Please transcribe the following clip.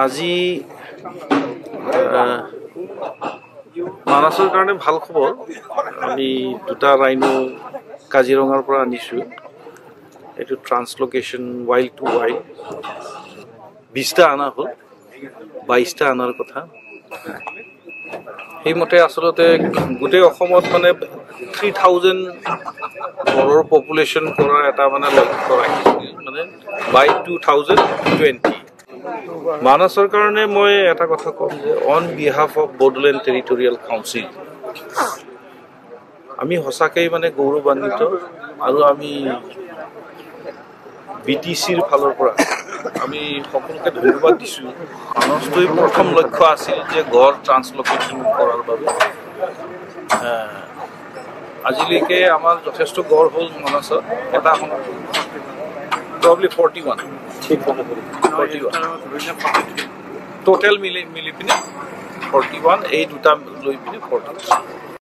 আজি মানাসৰ কাৰণে ভাল খবৰ আমি দুটা ৰাইনো কাজিৰঙাৰ পৰা আনিছো এটো ট্ৰান্সলোকেশন ওয়াইল্ড টু ওয়াইল্ড 20টা আনা হল 22টা আনাৰ কথা এই মতে আসলতে গোটেই অসমত মানে 3000 বৰৰ পপুলেশন কৰা এটা মানে লক্ষ্য ৰাখিছিল মানে বাই 2020 মানাসৰ কাৰণে মই এটা কথা কম যে on behalf of Bodoland territorial council আমি হসাকেই মানে গৌৰৱান্বিত আৰু আমি বিটিসিৰ ফালৰ পৰা আমি সকলোকে ধন্যবাদ দিছো মানসটোই প্ৰথম লক্ষ্য আছিল যে গড় ট্ৰান্সলোকেশন কৰাৰ বাবে আজিলৈকে আমাৰ যথেষ্ট গড় হল মানসত এটা probably 41 total মিলি পিনে 41 এই দুটা লৈ পিনে 40